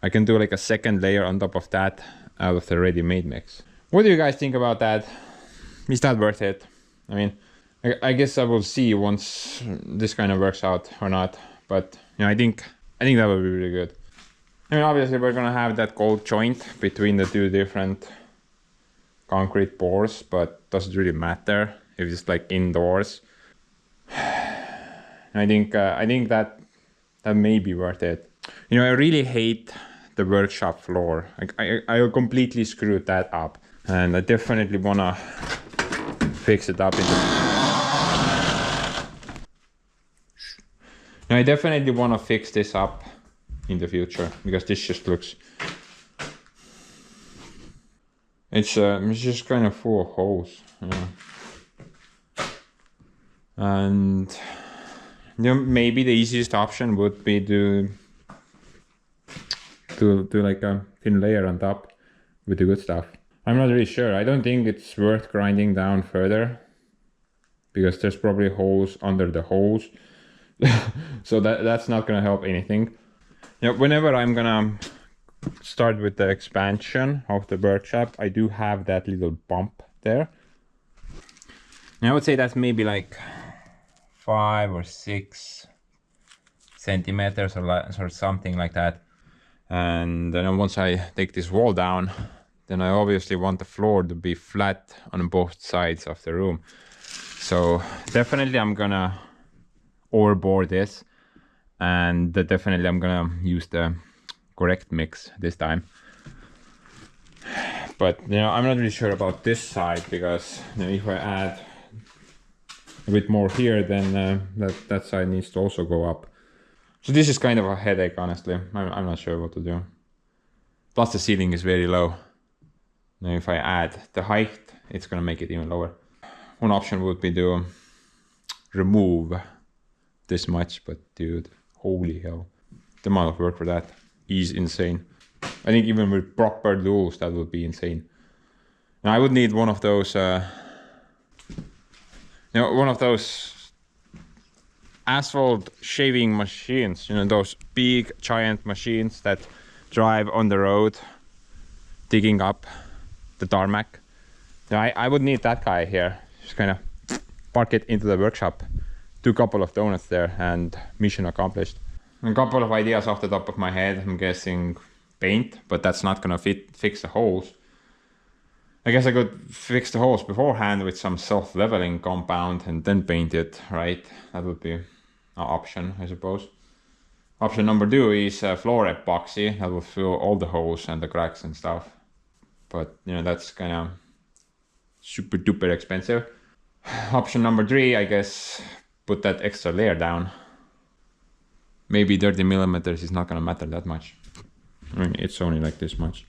I can do like a second layer on top of that out of the ready-made mix. What do you guys think about that? Is that worth it? I mean, I guess I will see once this kind of works out or not. But you know, I think that would be really good. I mean, obviously we're gonna have that cold joint between the two different concrete pours, but does it really matter if it's like indoors? I think that may be worth it. You know, I really hate the workshop floor. I completely screwed that up, and I definitely wanna fix it up. I definitely wanna fix this up in the future, because this just looks. It's just kind of full of holes, you know. And you know, maybe the easiest option would be to like a thin layer on top with the good stuff. I'm not really sure. I don't think it's worth grinding down further, because there's probably holes under the holes. So that's not gonna help anything. You know, whenever I'm gonna start with the expansion of the workshop, I do have that little bump there. And I would say that's maybe like 5 or 6 centimeters or something like that. And then once I take this wall down, then I obviously want the floor to be flat on both sides of the room. So definitely I'm gonna overbore this, and definitely I'm gonna use the correct mix this time. But you know, I'm not really sure about this side, because you know, if I add a bit more here, then that side needs to also go up. So this is kind of a headache, honestly. I'm not sure what to do. Plus the ceiling is very low. Now if I add the height, it's gonna make it even lower. One option would be to remove this much, but dude, holy hell. The amount of work for that is insane. I think even with proper tools, that would be insane. Now I would need one of those, one of those asphalt shaving machines, you know, those big giant machines that drive on the road digging up the tarmac. Now, I would need that guy here. Just kind of park it into the workshop, do a couple of donuts there, and mission accomplished. A couple of ideas off the top of my head. I'm guessing paint, but that's not gonna fix the holes. I guess I could fix the holes beforehand with some self-leveling compound and then paint it, right? That would be an option, I suppose. Option number 2 is floor epoxy. That will fill all the holes and the cracks and stuff. But you know, that's kind of super duper expensive. Option number 3, I guess, put that extra layer down. Maybe 30 millimeters is not gonna matter that much. I mean, it's only like this much.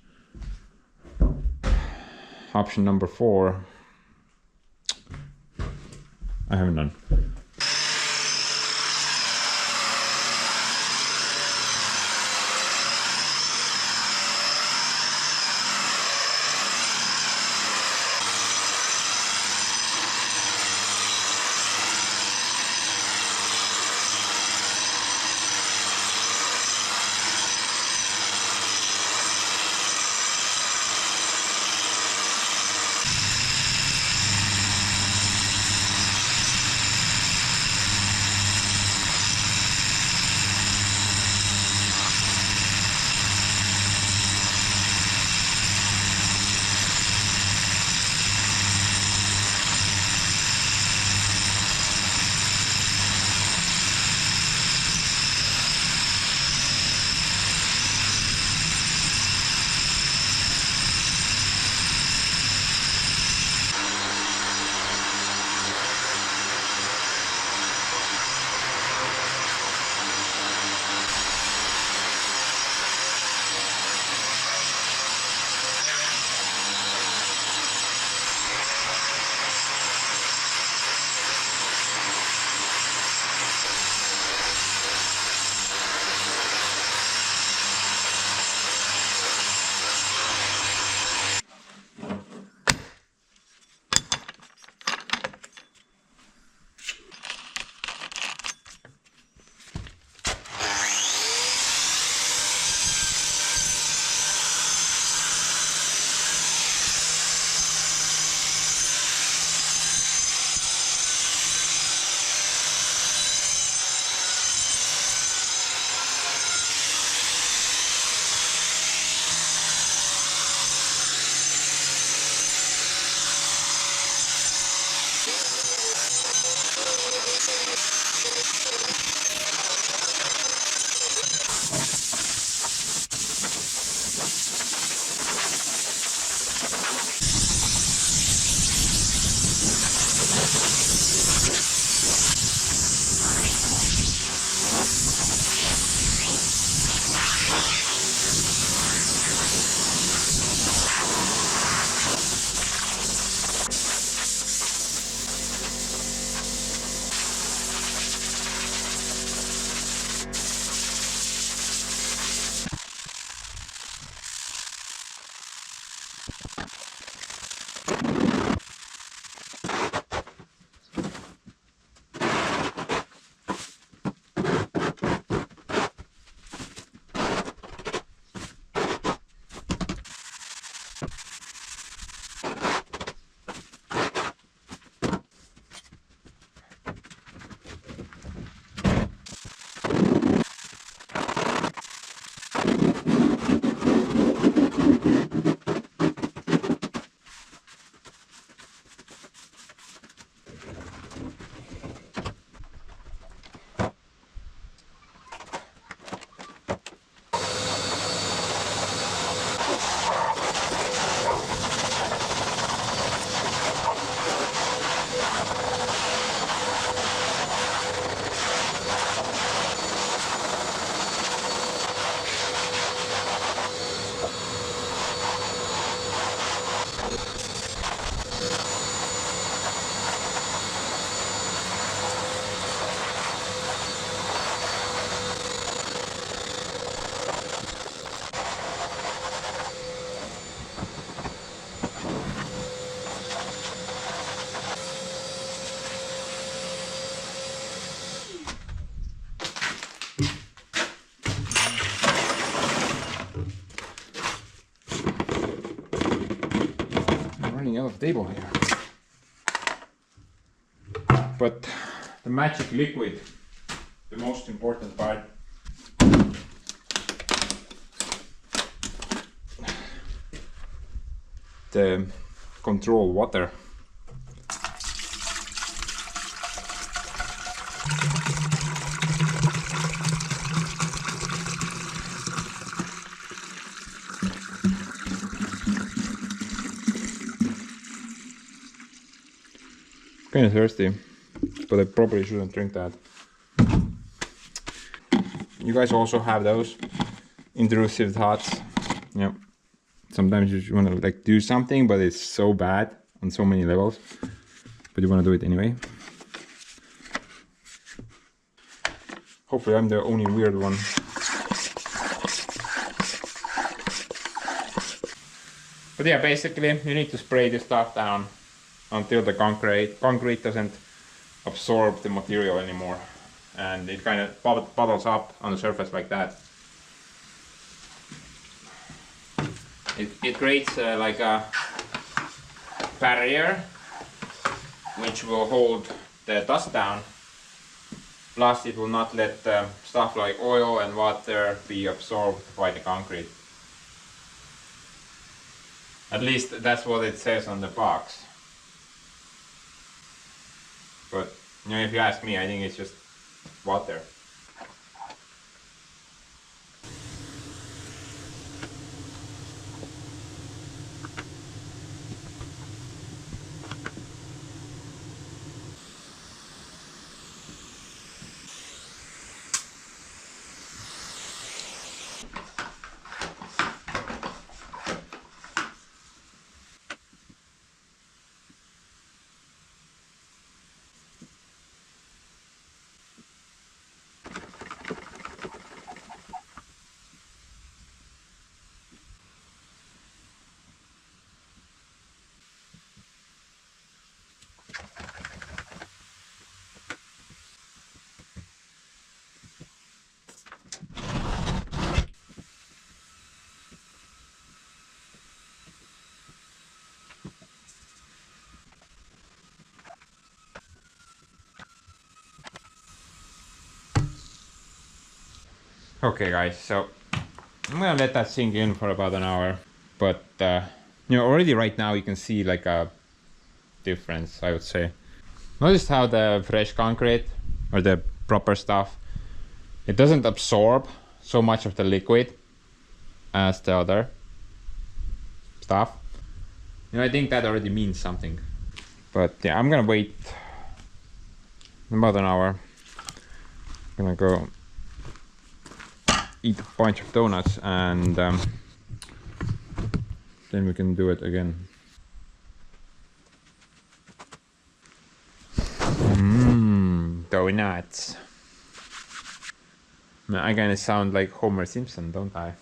Option number 4, I haven't done. falling out of the table here. But the magic liquid, the most important part. The control water. Kind of thirsty, but I probably shouldn't drink that. You guys also have those intrusive thoughts. Yep. Sometimes you want to like do something, but it's so bad on so many levels, but you want to do it anyway. Hopefully I'm the only weird one. But yeah, basically you need to spray this stuff down until the concrete doesn't absorb the material anymore, and it kind of bottles up on the surface like that. It creates like a barrier which will hold the dust down, plus it will not let stuff like oil and water be absorbed by the concrete. At least that's what it says on the box. But you know, if you ask me, I think it's just water. Okay guys, so I'm gonna let that sink in for about an hour, but you know, already right now you can see like a difference, I would say. Notice how the fresh concrete or the proper stuff, it doesn't absorb so much of the liquid as the other stuff. You know, I think that already means something. But yeah, I'm gonna wait about an hour. I'm gonna go eat a bunch of donuts, and then we can do it again. Donuts. I kinda sound like Homer Simpson, don't I?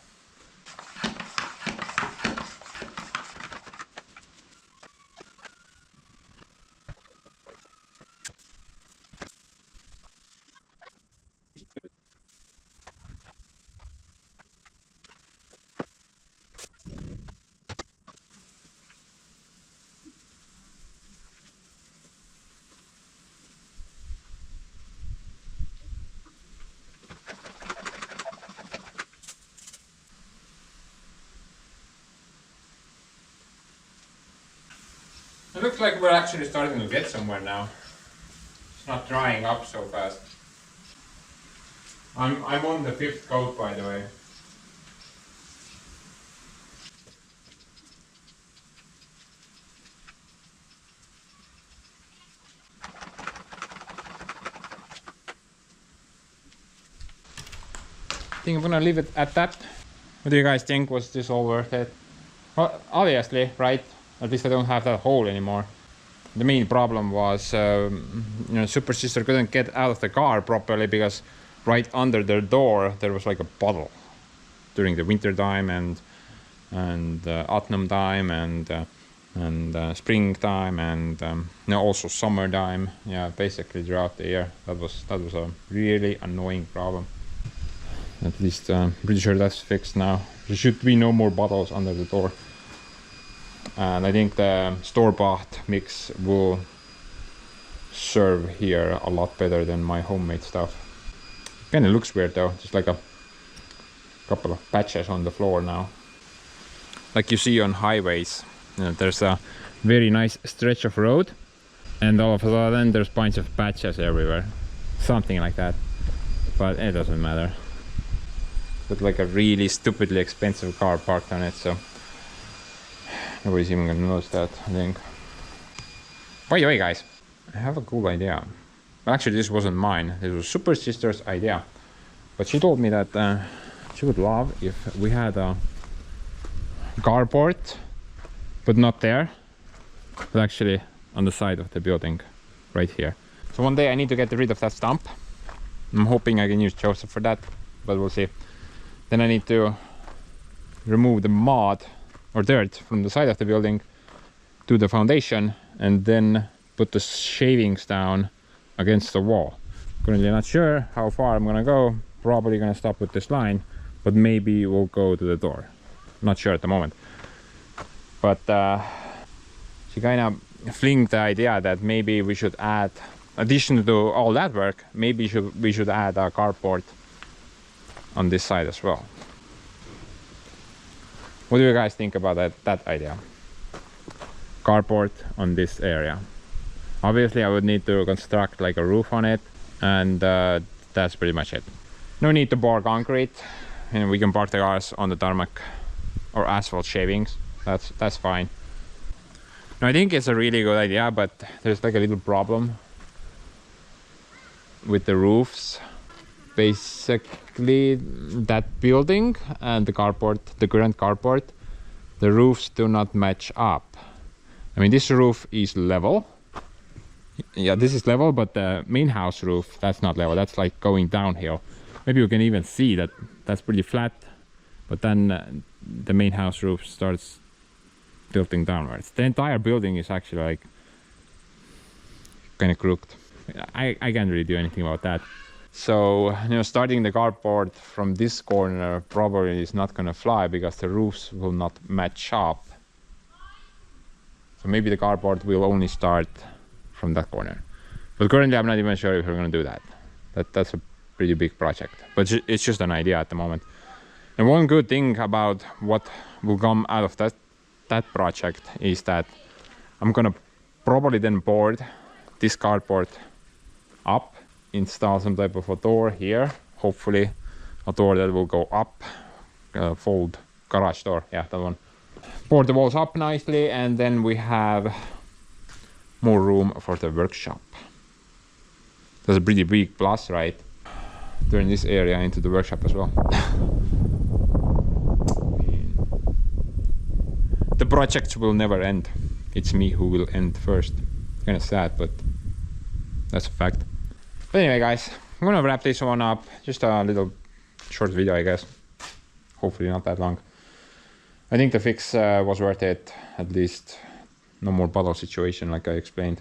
It looks like we're actually starting to get somewhere now. It's not drying up so fast. I'm on the 5th coat, by the way. I think I'm gonna leave it at that. What do you guys think? Was this all worth it? Well, obviously, right? At least I don't have that hole anymore. The main problem was, you know, Super Sister couldn't get out of the car properly because right under their door there was like a puddle during the winter time and autumn time and springtime and also summertime. Yeah, basically throughout the year. That was a really annoying problem. At least pretty sure that's fixed now. There should be no more bottles under the door. And I think the store-bought mix will serve here a lot better than my homemade stuff. Kind of looks weird though, just like a couple of patches on the floor now. Like you see on highways, there's a very nice stretch of road and all of a sudden there's bunch of patches everywhere. Something like that, but it doesn't matter. But like a really stupidly expensive car parked on it, so nobody's even gonna notice that, I think. By the way, guys, I have a cool idea. Well, actually, this wasn't mine. This was Super Sister's idea. But she told me that she would love if we had a carport, but not there, but actually on the side of the building, right here. So one day I need to get rid of that stump. I'm hoping I can use Joseph for that, but we'll see. Then I need to remove the mud or dirt from the side of the building, do the foundation, and then put the shavings down against the wall. Currently not sure how far I'm gonna go. Probably gonna stop with this line, but maybe we'll go to the door. Not sure at the moment. But she kind of flinged the idea that maybe we should add, addition to all that work, maybe we should add a carport on this side as well. What do you guys think about that idea? Carport on this area. Obviously I would need to construct like a roof on it, and that's pretty much it. No need to pour concrete, and we can park the cars on the tarmac or asphalt shavings. That's fine. Now, I think it's a really good idea, but there's like a little problem with the roofs. Basically, that building and the carport, the current carport, the roofs do not match up. I mean, this roof is level. Yeah, this is level, but the main house roof, that's not level. That's like going downhill. Maybe you can even see that that's pretty flat, but then the main house roof starts tilting downwards. The entire building is actually like kind of crooked. I can't really do anything about that. So, you know, starting the carport from this corner probably is not gonna fly because the roofs will not match up. So maybe the carport will only start from that corner. But currently I'm not even sure if we're gonna do that. That's a pretty big project, but it's just an idea at the moment. And one good thing about what will come out of that project is that I'm gonna probably then board this carport up, install some type of a door here, hopefully a door that will go up, fold garage door, yeah, that one. Board the walls up nicely, and then we have more room for the workshop. That's a pretty big plus, right? Turn this area into the workshop as well. The projects will never end. It's me who will end first. Kind of sad, but that's a fact. But anyway, guys, I'm gonna wrap this one up. Just a little short video, I guess. Hopefully not that long. I think the fix was worth it. At least no more puddle situation like I explained.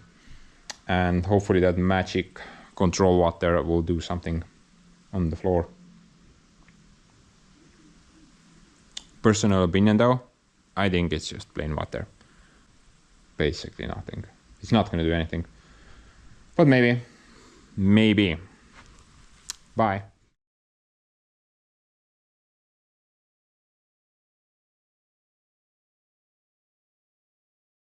And hopefully that magic control water will do something on the floor. Personal opinion though, I think it's just plain water. Basically nothing. It's not gonna do anything. But maybe. Bye.